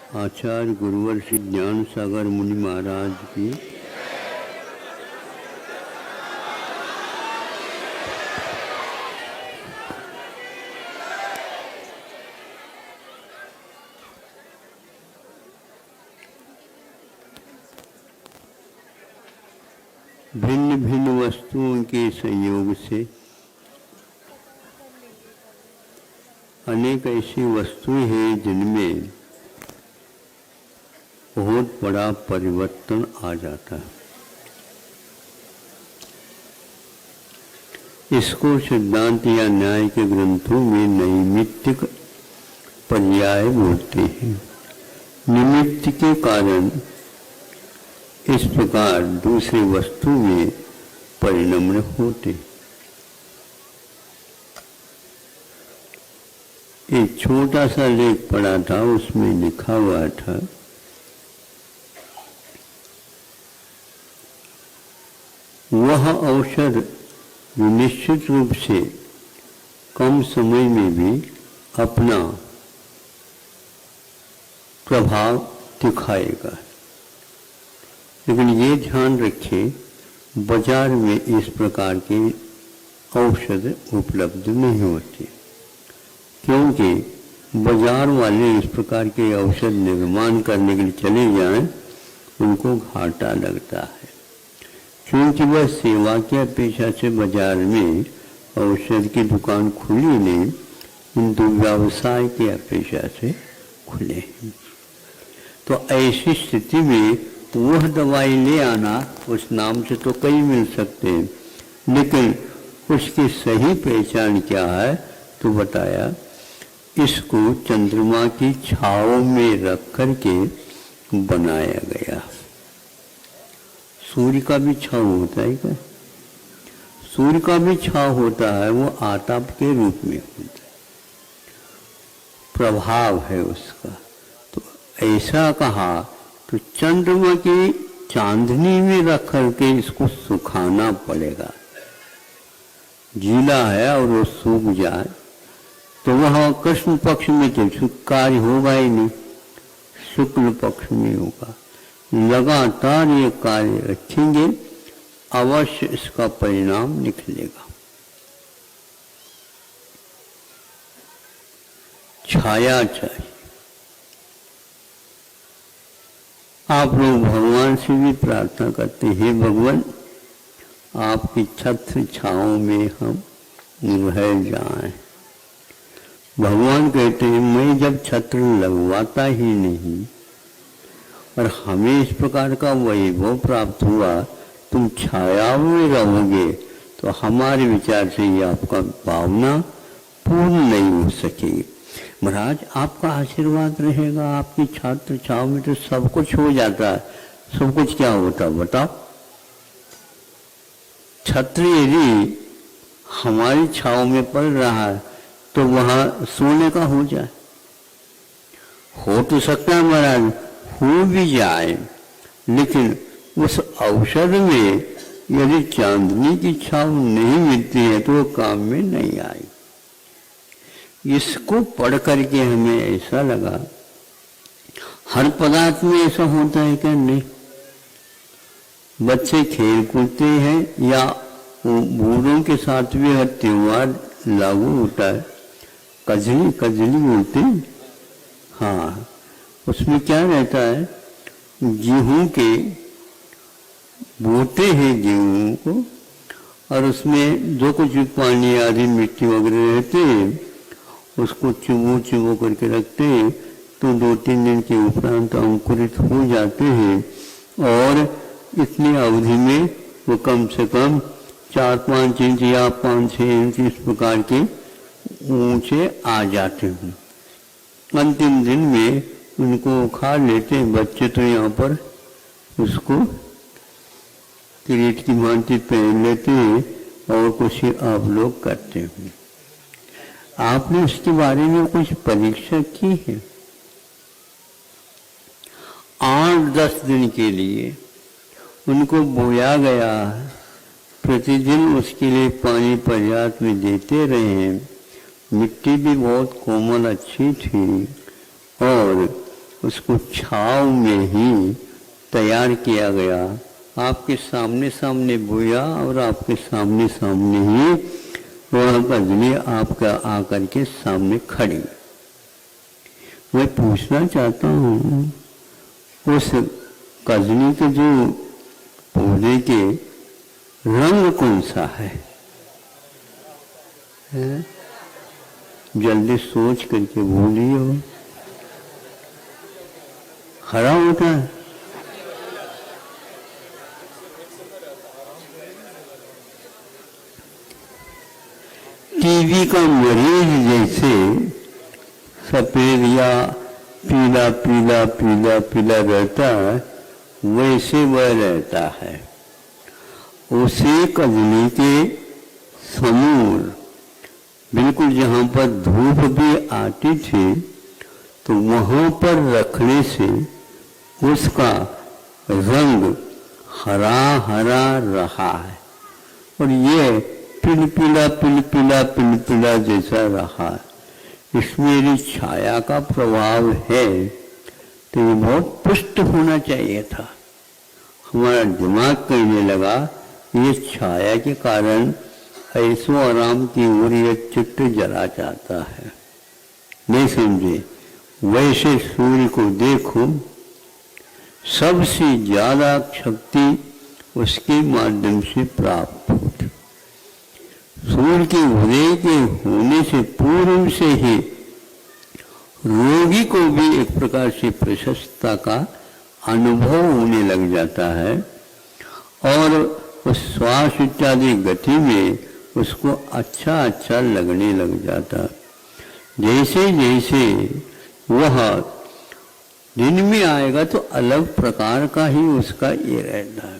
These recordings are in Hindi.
आचार्य गुरुवर श्री ज्ञान सागर मुनि महाराज की भिन्न भिन्न वस्तुओं के संयोग से अनेक ऐसी वस्तुएं हैं जिनमें बहुत बड़ा परिवर्तन आ जाता है। इसको सिद्धांत या न्याय के ग्रंथों में नैमित्तिक पर्याय बोलते हैं। निमित्त के कारण इस प्रकार दूसरी वस्तु में परिणम्य होते। एक छोटा सा लेख पढ़ा था, उसमें लिखा हुआ था वह औषध जो निश्चित रूप से कम समय में भी अपना प्रभाव दिखाएगा, लेकिन ये ध्यान रखें बाजार में इस प्रकार के औषध उपलब्ध नहीं होते, क्योंकि बाजार वाले इस प्रकार के औषध निर्माण करने के लिए चले जाएं, उनको घाटा लगता है, क्योंकि वह सेवा की अपेक्षा से बाजार में औषध की दुकान खुली नहीं, किंतु व्यवसाय की अपेक्षा से खुले हैं। तो ऐसी स्थिति में वह दवाई ले आना, उस नाम से तो कई मिल सकते हैं, लेकिन उसकी सही पहचान क्या है तो बताया इसको चंद्रमा की छाव में रख करके बनाया गया। सूर्य का भी छाव होता है क्या? सूर्य का भी छाव होता है, वो आतप के रूप में होता है, प्रभाव है उसका। तो ऐसा कहा तो चंद्रमा की चांदनी में रख करके इसको सुखाना पड़ेगा। गीला है और वो सूख जाए तो वह कृष्ण पक्ष में तो कार्य होगा ही नहीं, शुक्ल पक्ष में होगा। लगातार ये कार्य रखेंगे, अवश्य इसका परिणाम निकलेगा। छाया चाहिए। आप लोग भगवान से भी प्रार्थना करते हैं, भगवान आपकी छत्र छाओं में हम रह जाएं। भगवान कहते हैं मैं जब छत्र लगवाता ही नहीं और हमें इस प्रकार का वैभव प्राप्त हुआ, तुम छाया में रहोगे, तो हमारे विचार से ये आपका भावना पूर्ण नहीं हो सकेगी। महाराज आपका आशीर्वाद रहेगा, आपकी छात्र छाव में तो सब कुछ हो जाता है। सब कुछ क्या होता है बताओ? छत्र यदि हमारी छाव में पड़ रहा है तो वहां सोने का हो जाए, हो तो सकता है महाराज, हो भी जाए, लेकिन उस औषध में यदि चांदनी की छाव नहीं मिलती है तो वो काम में नहीं आएगी। इसको पढ़ करके हमें ऐसा लगा हर पदार्थ में ऐसा होता है क्या? नहीं। बच्चे खेल कूदते हैं या बूढ़ों के साथ भी हर त्योहार लागू होता है, कजली कजली बोलते हैं। हाँ, उसमें क्या रहता है, गेहूं के बोते हैं गेहूं को, और उसमें जो कुछ भी पानी आदि मिट्टी वगैरह रहते हैं उसको चुबो चुबो करके रखते हैं, तो 2-3 दिन के उपरांत अंकुरित हो जाते हैं, और इतनी अवधि में वो कम से कम 4-5 इंच या 5-6 इंच इस प्रकार के ऊंचे आ जाते हैं। अंतिम दिन में उनको खा लेते हैं बच्चे, तो यहाँ पर उसको किरीट की भांति पहन लेते हैं और कुछ आप लोग करते हैं। आपने उसके बारे में कुछ परीक्षा की है? 8-10 दिन के लिए उनको बोया गया, प्रतिदिन उसके लिए पानी पर्याप्त में देते रहे, मिट्टी भी बहुत कोमल अच्छी थी, और उसको छाव में ही तैयार किया गया, आपके सामने सामने बोया और आपके सामने सामने ही वह कजली आपका आकर के सामने खड़ी। मैं पूछना चाहता हूँ, उस कजली के जो पौधे के रंग कौन सा है? जल्दी सोच करके बोलिए। हरा होता है। टीबी का मरीज जैसे सफेद या पीला पीला पीला पीला रहता है, वैसे वह रहता है। उसी कजली के समूल बिल्कुल जहाँ पर धूप भी आती थी, तो वहाँ पर रखने से उसका रंग हरा हरा रहा है, और ये पिलपिला पिलपिला पिलपिला जैसा रहा। इसमें यदि छाया का प्रभाव है तो ये बहुत पुष्ट होना चाहिए था। हमारा दिमाग कहने लगा ये छाया के कारण ऐसो आराम की ओर ये चित्त जला जाता है। नहीं समझे? वैसे सूर्य को देखो, सबसे ज्यादा शक्ति उसके माध्यम से प्राप्त होती। सूर्य के उदय के होने से पूर्व से ही रोगी को भी एक प्रकार से प्रशस्तता का अनुभव होने लग जाता है, और उस श्वास इत्यादि गति में उसको अच्छा अच्छा लगने लग जाता। जैसे जैसे वह दिन में आएगा तो अलग प्रकार का ही उसका ये रहता है,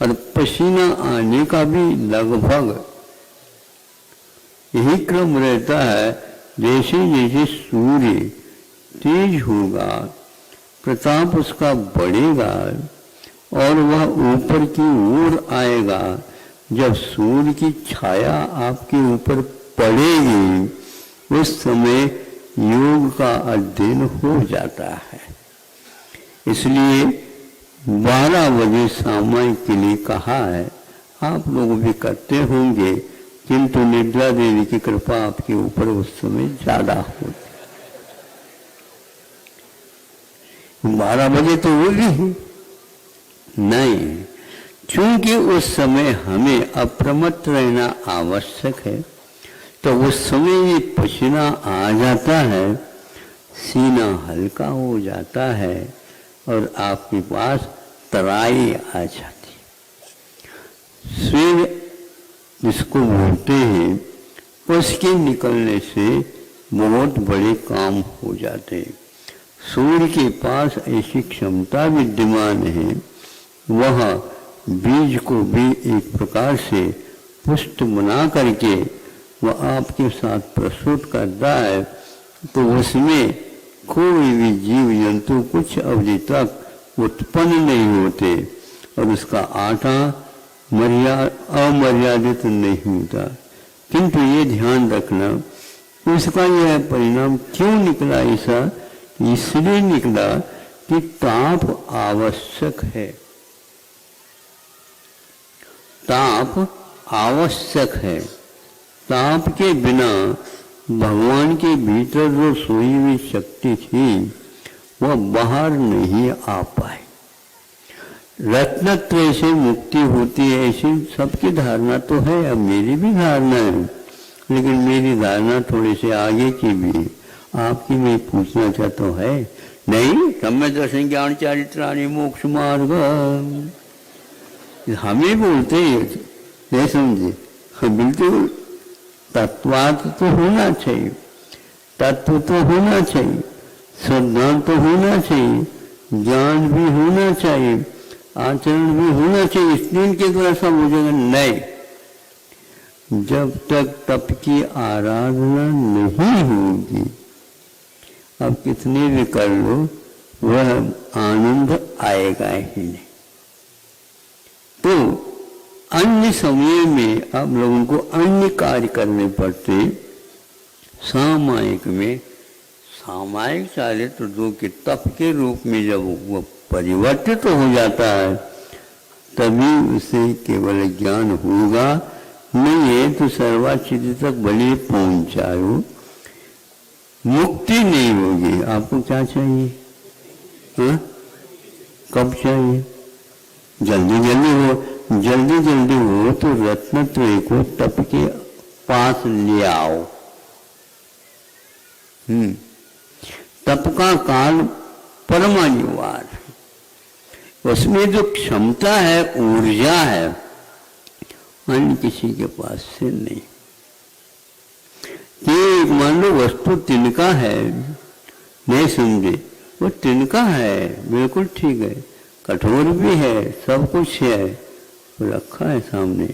और पसीना आने का भी लगभग यही क्रम रहता है। जैसे जैसे सूर्य तेज होगा, प्रताप उसका बढ़ेगा और वह ऊपर की ओर आएगा। जब सूर्य की छाया आपके ऊपर पड़ेगी, उस समय योग का अध्ययन हो जाता है। इसलिए 12 बजे सामायिक के लिए कहा है। आप लोग भी करते होंगे, किंतु निद्रा देवी की कृपा आपके ऊपर उस समय ज्यादा होती। 12 बजे तो वो भी नहीं, क्योंकि उस समय हमें अप्रमत्त रहना आवश्यक है। तो उस समय ये पसीना आ जाता है, सीना हल्का हो जाता है और आपके पास तराई आ जाती। स्वेद जिसको बोलते हैं, उसके निकलने से बहुत बड़े काम हो जाते हैं। सूर्य के पास ऐसी क्षमता विद्यमान है, वह बीज को भी एक प्रकार से पुष्ट बना करके वह आपके साथ प्रस्तुत करता है। तो उसमें कोई भी जीव जंतु कुछ अवधि तक उत्पन्न नहीं होते, और उसका आटा अमर्यादित नहीं होता। किंतु ये ध्यान रखना, उसका यह परिणाम क्यों निकला ऐसा? इसलिए निकला कि ताप आवश्यक है। ताप आवश्यक है। ताप के बिना भगवान के भीतर जो सोई हुई शक्ति थी, वह बाहर नहीं आ पाई। रत्नत्रय से मुक्ति होती है, ऐसी सबकी धारणा तो है। अब मेरी भी धारणा है, लेकिन मेरी धारणा थोड़ी से आगे की भी। आपकी मैं पूछना चाहता हूँ, है नहीं? सम्य दर्शन ज्ञान चारित्राणि मोक्ष मार्ग, हमें बोलते हैं, नहीं समझे? बिल्कुल तत्वार्थ तो होना चाहिए, तत्व तो होना चाहिए, सिद्धांत तो होना चाहिए, ज्ञान भी होना चाहिए, आचरण भी होना चाहिए। स्त्रीन के द्वारा सब हो जाएगा? नहीं, जब तक तप की आराधना नहीं होगी, अब कितने भी कर लो, वह आनंद आएगा ही नहीं। तो अन्य समय में आप लोगों को अन्य कार्य करने पड़ते। सामायिक में सामायिक चारित्र जो कि तप के रूप में जब वो परिवर्तित हो जाता है तभी उसे केवल ज्ञान होगा, नहीं है तो सर्वाचित तक भले पहुंचाओ, मुक्ति नहीं होगी। आपको क्या चाहिए? हा? कब चाहिए? जल्दी जल्दी हो, जल्दी जल्दी हो तो रत्नत्रय को तप के पास ले आओ। तप का काल परम अनिवार्य, उसमें जो क्षमता है, ऊर्जा है, अन्य किसी के पास से नहीं। कि मान लो वस्तु तिनका है, नहीं समझे, वो तिनका है, बिल्कुल ठीक है, कठोर भी है, सब कुछ है, रखा है सामने,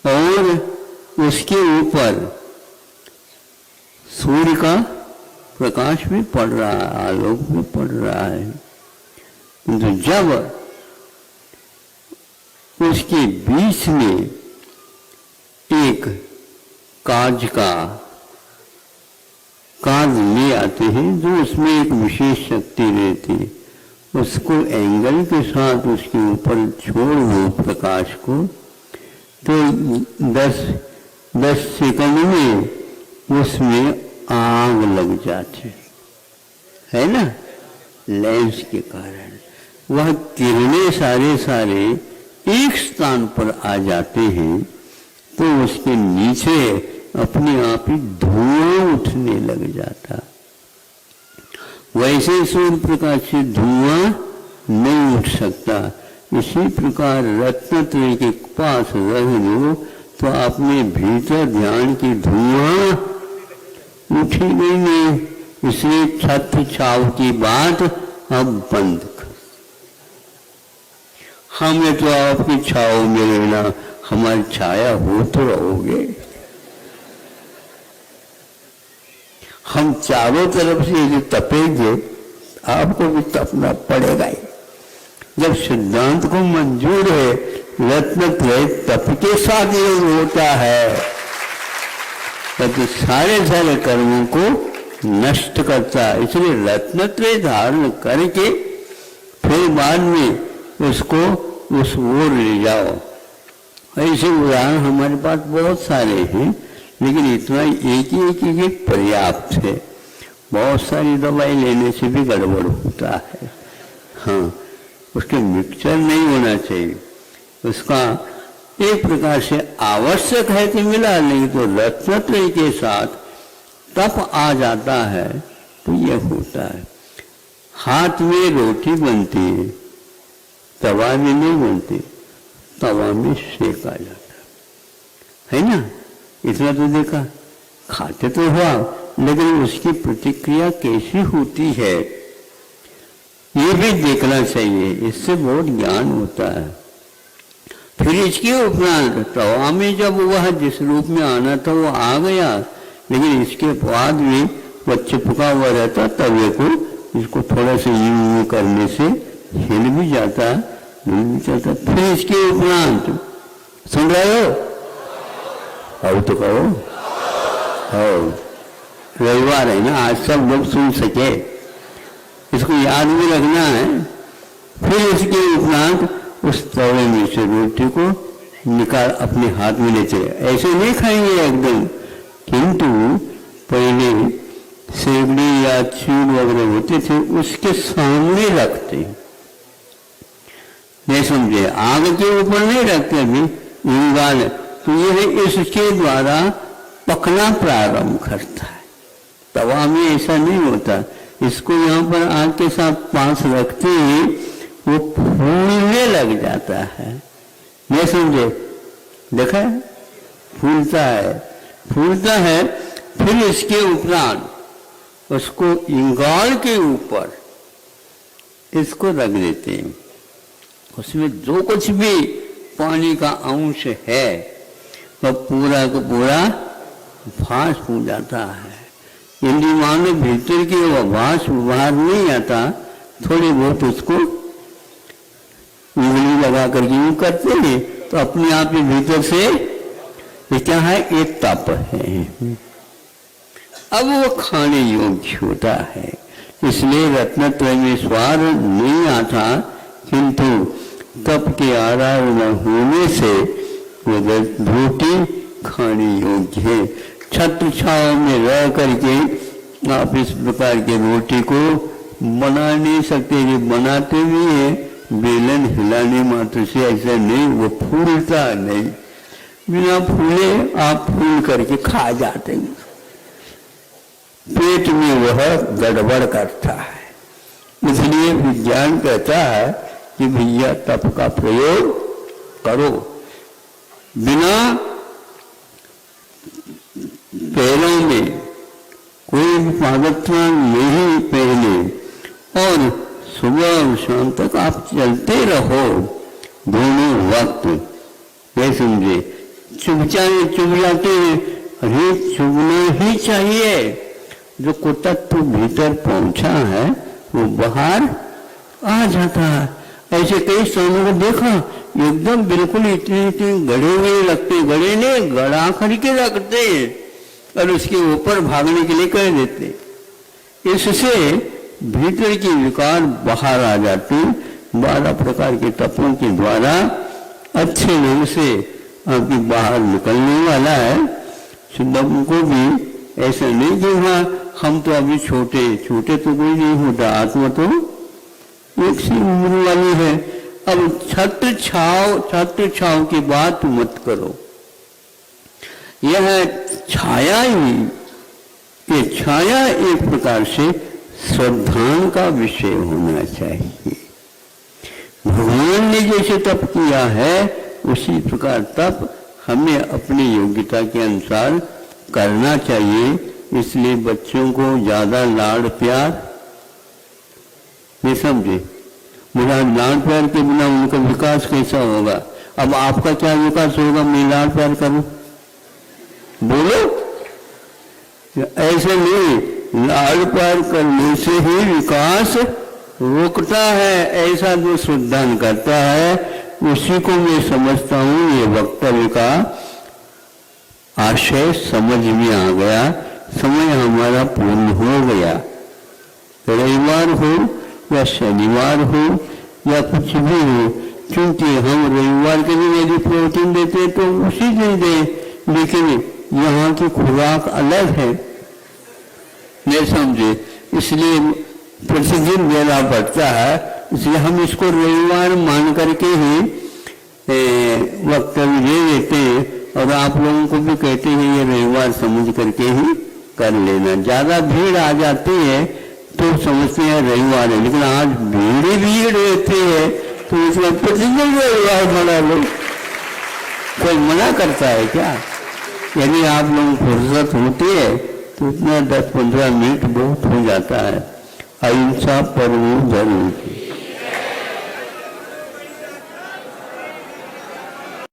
और उसके ऊपर सूर्य का प्रकाश भी पड़ रहा है, आलोक भी पड़ रहा है। तो जब उसके बीच में एक काज ले आते हैं जो उसमें एक विशेष शक्ति रहती है, उसको एंगल के साथ उसके ऊपर छोड़ दो प्रकाश को, तो 10 सेकंड में उसमें आग लग जाती है ना, लेंस के कारण। वह किरणें सारे एक स्थान पर आ जाते हैं, तो उसके नीचे अपने आप ही धुआं उठने लग जाता। वैसे सूर्य प्रकाश से धुआं नहीं उठ सकता। इसी प्रकार रत्नत्रय के पास रह लो तो अपने भीतर ध्यान की धुआं उठेगी नहीं। इसलिए छत छाव की बात अब बंद कर। हमें तो आपकी छाव में रहना, हमारी छाया हो तो रहोगे। हम चारों तरफ से जो तपेंगे, आपको भी तपना पड़ेगा ही। जब सिद्धांत को मंजूर है, रत्नत्रय तप के साथ योग होता है, तो सारे कर्मों को नष्ट करता है। इसलिए रत्नत्रय धारण करके फिर बाद में उसको उस ओर ले जाओ। ऐसे उदाहरण हमारे पास बहुत सारे हैं, लेकिन इतना एक ही पर्याप्त है। बहुत सारी दवाई लेने से भी गड़बड़ होता है। हाँ, उसके मिक्सचर नहीं होना चाहिए। उसका एक प्रकार से आवश्यक है कि मिला, नहीं तो रत्नत्रय के साथ तप आ जाता है तो यह होता है। हाथ में रोटी बनती है, तवा में नहीं बनती, तवा में सेका जाता है ना। इतना तो देखा, खाते तो हुआ, लेकिन उसकी प्रतिक्रिया कैसी होती है ये भी देखना चाहिए। इससे बहुत ज्ञान होता है। फिर इसके उपरांत तवा में जब वह जिस रूप में आना था वो आ गया, लेकिन इसके बाद में वह चिपका हुआ रहता तवे को, इसको थोड़ा सा यूं करने से हिल भी जाता, मिल भी जाता। फिर इसके उपरांत सुन रहे हो? अब तो कहो। रविवार है ना, आज सब लोग सुन सके, इसको याद भी रखना है। फिर इसके उपरांत उस तवे में से रोटी को निकाल अपने हाथ में लेते। ऐसे नहीं खाएंगे एकदम, किंतु पहले सेवड़ी या चूड़ वगैरह होते थे उसके सामने रखते, नहीं समझे, आग के ऊपर नहीं रखते अभी इंगाल, तो यह इसके द्वारा पकना प्रारंभ करता है। तवा में ऐसा नहीं होता। इसको यहाँ पर आग के साथ पास रखते ही वो फूलने लग जाता है, नहीं समझे, देखा है, फूलता है। फिर इसके उपरांत उसको इंगाल के ऊपर इसको रख देते हैं। उसमें जो कुछ भी पानी का अंश है वह पूरा का पूरा भास हो जाता है। यदि मानो भीतर की वह भास बाहर नहीं आता, थोड़ी बहुत उसको उंगली लगा करके यूं करते हैं तो अपने आप ही भीतर से ये क्या है, एक तप है। अब वो खाने योग्य होता है। इसलिए रत्नत्रय में स्वाद नहीं आता, किंतु तप के आराधना होने से वो रोटी खाने योग्य है। छत्र छाव में रह करके आप इस प्रकार के रोटी को बना नहीं सकते। ये बनाते भी है बेलन हिलाने मात्र से, ऐसा नहीं, वो फूलता नहीं। बिना फूले आप फूल करके खा जाते हैं, पेट में वह गड़बड़ करता है। इसलिए विज्ञान कहता है कि भैया तप का प्रयोग करो। बिना पैरों में कोई पादत्राण नहीं पहने और सुबह और शाम तक आप चलते रहो दोनों वक्त। ये समझे, चुभ जाते हैं, अरे चुभना ही चाहिए। जो कुतत्व भीतर पहुंचा है वो बाहर आ जाता है। ऐसे कई स्थानों को देखा, एकदम बिल्कुल इतने गड़े हुए लगते, गड़े नहीं गड़ा करके रखते और उसके ऊपर भागने के लिए कह देते। इससे भीतर की विकार बाहर आ जाते। 12 प्रकार के तपों के द्वारा अच्छे ढंग से आपकी बाहर निकलने वाला है। शुद्धम को भी ऐसा नहीं कि हाँ हम तो अभी छोटे छोटे तो कोई नहीं होता, आत्मा तो एक सी उम्र वाली है। अब छत्र छाव की बात मत करो। यह छाया ही, ये छाया एक प्रकार से श्रद्धा का विषय होना चाहिए। भगवान ने जैसे तप किया है उसी प्रकार तप हमें अपनी योग्यता के अनुसार करना चाहिए। इसलिए बच्चों को ज्यादा लाड़ प्यार नहीं समझे। मेरा लाड़ प्यार के बिना उनका विकास कैसा होगा? अब आपका क्या विकास होगा मैं लाड़ प्यार करूं? बोलो, ऐसे नहीं, लाड़ प्यार करने से ही विकास रोकता है। ऐसा जो श्रद्धान करता है उसी को मैं समझता हूं ये वक्तव्य का आशय समझ में आ गया। समय हमारा पूर्ण हो गया। रविवार हो या शनिवार हो या कुछ भी हो, क्योंकि हम रविवार के दिन यदि प्रोटीन देते तो उसी दिन दें, लेकिन यहाँ की खुराक अलग है, नहीं समझे, इसलिए प्रतिदिन देना पड़ता है। इसलिए हम इसको रविवार मान करके ही वक्तव्य दे देते हैं और आप लोगों को भी कहते हैं ये रविवार समझ करके ही कर लेना। ज्यादा भीड़ आ जाती है तो समझते हैं रविवार है, लेकिन आज भीड़ रहती है तो इसमें प्रतिदिन रविवार बना लो। कोई मना करता है क्या? यदि आप लोगों को फुर्सत होती है तो इतना 10-15 मिनट बहुत हो जाता है। अहिंसा परमो धर्म।